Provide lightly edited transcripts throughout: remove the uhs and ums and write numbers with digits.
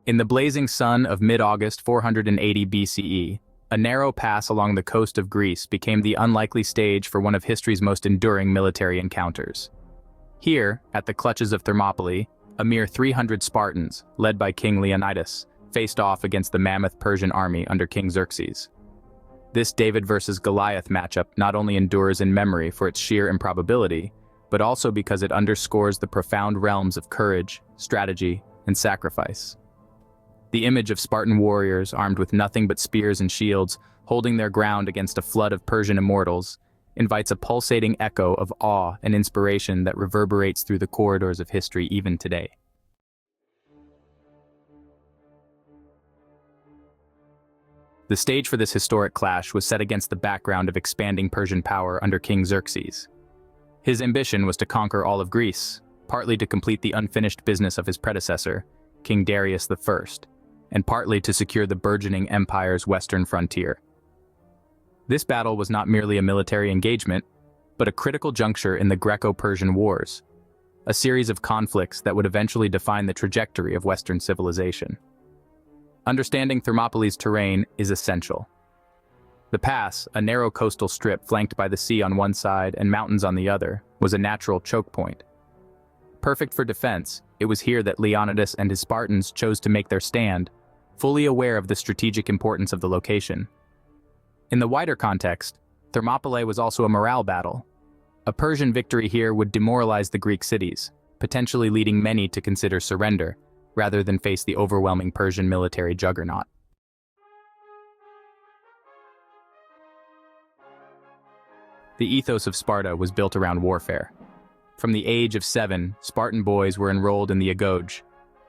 In the blazing sun of mid-August 480 BCE, a narrow pass along the coast of Greece became the unlikely stage for one of history's most enduring military encounters. Here, at the clutches of Thermopylae, a mere 300 Spartans, led by King Leonidas, faced off against the mammoth Persian army under King Xerxes. This David versus Goliath matchup not only endures in memory for its sheer improbability, but also because it underscores the profound realms of courage, strategy, and sacrifice. The image of Spartan warriors armed with nothing but spears and shields, holding their ground against a flood of Persian immortals, invites a pulsating echo of awe and inspiration that reverberates through the corridors of history even today. The stage for this historic clash was set against the background of expanding Persian power under King Xerxes. His ambition was to conquer all of Greece, partly to complete the unfinished business of his predecessor, King Darius I, and partly to secure the burgeoning empire's western frontier. This battle was not merely a military engagement, but a critical juncture in the Greco-Persian Wars, a series of conflicts that would eventually define the trajectory of Western civilization. Understanding Thermopylae's terrain is essential. The pass, a narrow coastal strip flanked by the sea on one side and mountains on the other, was a natural choke point. Perfect for defense, it was here that Leonidas and his Spartans chose to make their stand, fully aware of the strategic importance of the location. In the wider context, Thermopylae was also a morale battle. A Persian victory here would demoralize the Greek cities, potentially leading many to consider surrender, rather than face the overwhelming Persian military juggernaut. The ethos of Sparta was built around warfare. From the age of 7, Spartan boys were enrolled in the agoge,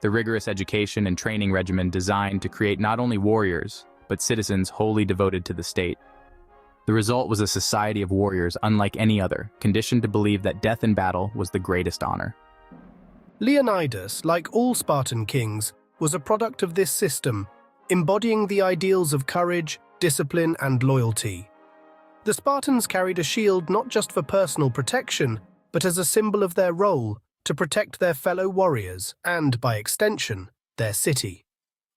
the rigorous education and training regimen designed to create not only warriors, but citizens wholly devoted to the state. The result was a society of warriors unlike any other, conditioned to believe that death in battle was the greatest honor. Leonidas, like all Spartan kings, was a product of this system, embodying the ideals of courage, discipline, and loyalty. The Spartans carried a shield not just for personal protection, but as a symbol of their role to protect their fellow warriors and, by extension, their city.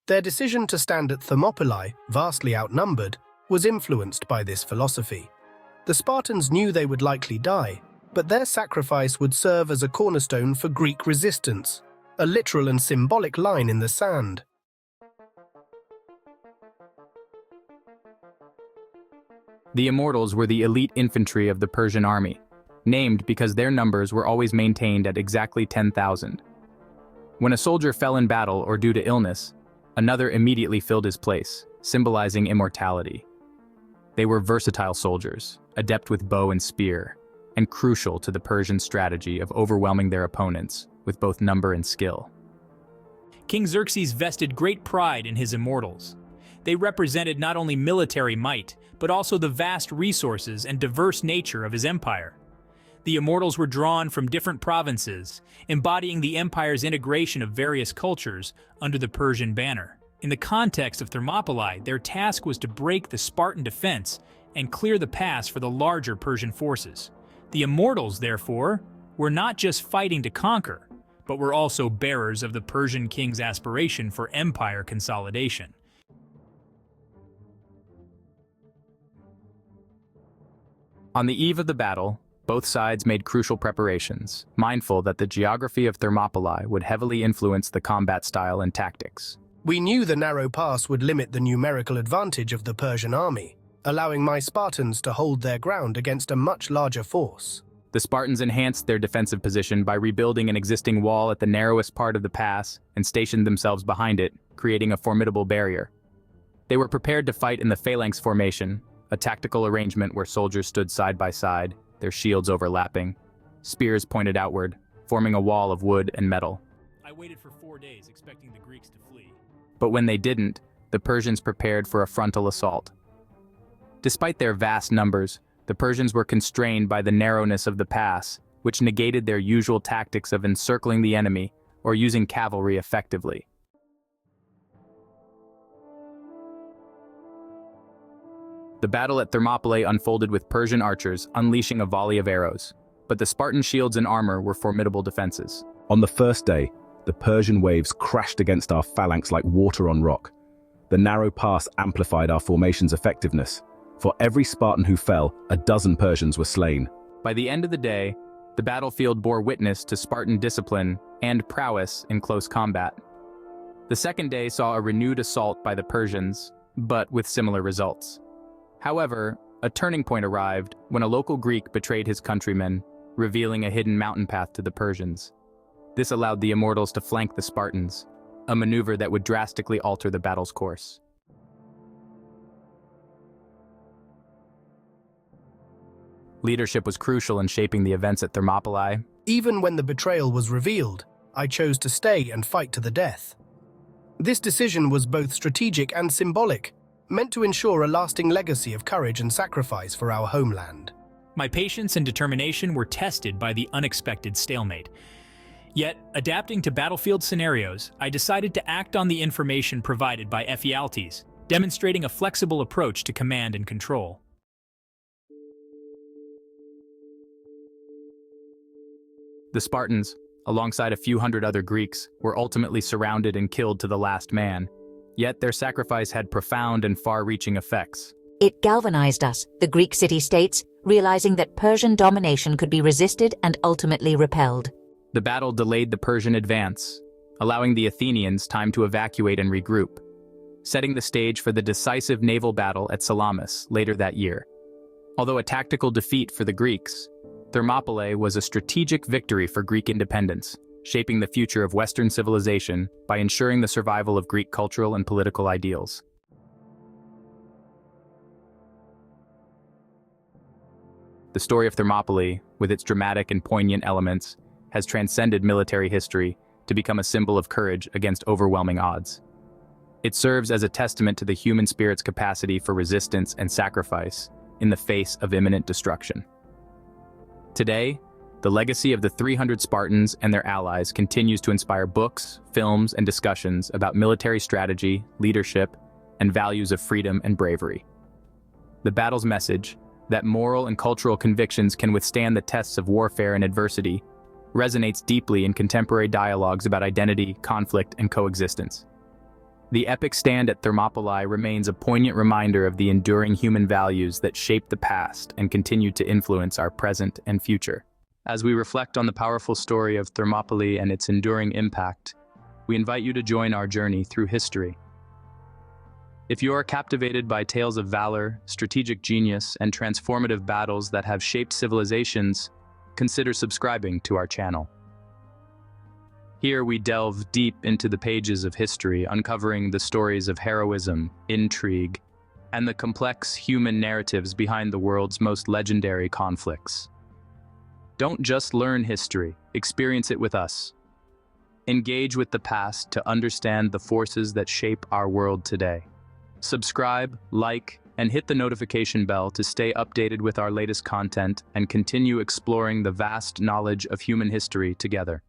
Their decision to stand at Thermopylae, vastly outnumbered, was influenced by this philosophy. The Spartans knew they would likely die, but their sacrifice would serve as a cornerstone for Greek resistance, a literal and symbolic line in the sand. The Immortals were the elite infantry of the Persian army, named because their numbers were always maintained at exactly 10,000. When a soldier fell in battle or due to illness, another immediately filled his place, symbolizing immortality. They were versatile soldiers, adept with bow and spear, and crucial to the Persian strategy of overwhelming their opponents with both number and skill. King Xerxes vested great pride in his immortals. They represented not only military might, but also the vast resources and diverse nature of his empire. The immortals were drawn from different provinces, embodying the empire's integration of various cultures under the Persian banner. In the context of Thermopylae, their task was to break the Spartan defense and clear the pass for the larger Persian forces. The immortals, therefore, were not just fighting to conquer, but were also bearers of the Persian king's aspiration for empire consolidation. On the eve of the battle, both sides made crucial preparations, mindful that the geography of Thermopylae would heavily influence the combat style and tactics. We knew the narrow pass would limit the numerical advantage of the Persian army, allowing my Spartans to hold their ground against a much larger force. The Spartans enhanced their defensive position by rebuilding an existing wall at the narrowest part of the pass and stationed themselves behind it, creating a formidable barrier. They were prepared to fight in the phalanx formation, a tactical arrangement where soldiers stood side by side, their shields overlapping, spears pointed outward, forming a wall of wood and metal. I waited for 4 days expecting the Greeks to flee. But when they didn't, the Persians prepared for a frontal assault. Despite their vast numbers, the Persians were constrained by the narrowness of the pass, which negated their usual tactics of encircling the enemy or using cavalry effectively. The battle at Thermopylae unfolded with Persian archers unleashing a volley of arrows, but the Spartan shields and armor were formidable defenses. On the first day, the Persian waves crashed against our phalanx like water on rock. The narrow pass amplified our formation's effectiveness. For every Spartan who fell, a dozen Persians were slain. By the end of the day, the battlefield bore witness to Spartan discipline and prowess in close combat. The second day saw a renewed assault by the Persians, but with similar results. However, a turning point arrived when a local Greek betrayed his countrymen, revealing a hidden mountain path to the Persians. This allowed the Immortals to flank the Spartans, a maneuver that would drastically alter the battle's course. Leadership was crucial in shaping the events at Thermopylae. Even when the betrayal was revealed, I chose to stay and fight to the death. This decision was both strategic and symbolic, meant to ensure a lasting legacy of courage and sacrifice for our homeland. My patience and determination were tested by the unexpected stalemate. Yet, adapting to battlefield scenarios, I decided to act on the information provided by Ephialtes, demonstrating a flexible approach to command and control. The Spartans, alongside a few hundred other Greeks, were ultimately surrounded and killed to the last man. Yet their sacrifice had profound and far-reaching effects. It galvanized us, the Greek city-states, realizing that Persian domination could be resisted and ultimately repelled. The battle delayed the Persian advance, allowing the Athenians time to evacuate and regroup, setting the stage for the decisive naval battle at Salamis later that year. Although a tactical defeat for the Greeks, Thermopylae was a strategic victory for Greek independence, shaping the future of Western civilization by ensuring the survival of Greek cultural and political ideals. The story of Thermopylae, with its dramatic and poignant elements, has transcended military history to become a symbol of courage against overwhelming odds. It serves as a testament to the human spirit's capacity for resistance and sacrifice in the face of imminent destruction. Today, the legacy of the 300 Spartans and their allies continues to inspire books, films, and discussions about military strategy, leadership, and values of freedom and bravery. The battle's message, that moral and cultural convictions can withstand the tests of warfare and adversity, resonates deeply in contemporary dialogues about identity, conflict, and coexistence. The epic stand at Thermopylae remains a poignant reminder of the enduring human values that shaped the past and continue to influence our present and future. As we reflect on the powerful story of Thermopylae and its enduring impact, we invite you to join our journey through history. If you are captivated by tales of valor, strategic genius, and transformative battles that have shaped civilizations, consider subscribing to our channel. Here we delve deep into the pages of history, uncovering the stories of heroism, intrigue, and the complex human narratives behind the world's most legendary conflicts. Don't just learn history, experience it with us. Engage with the past to understand the forces that shape our world today. Subscribe, like, and hit the notification bell to stay updated with our latest content and continue exploring the vast knowledge of human history together.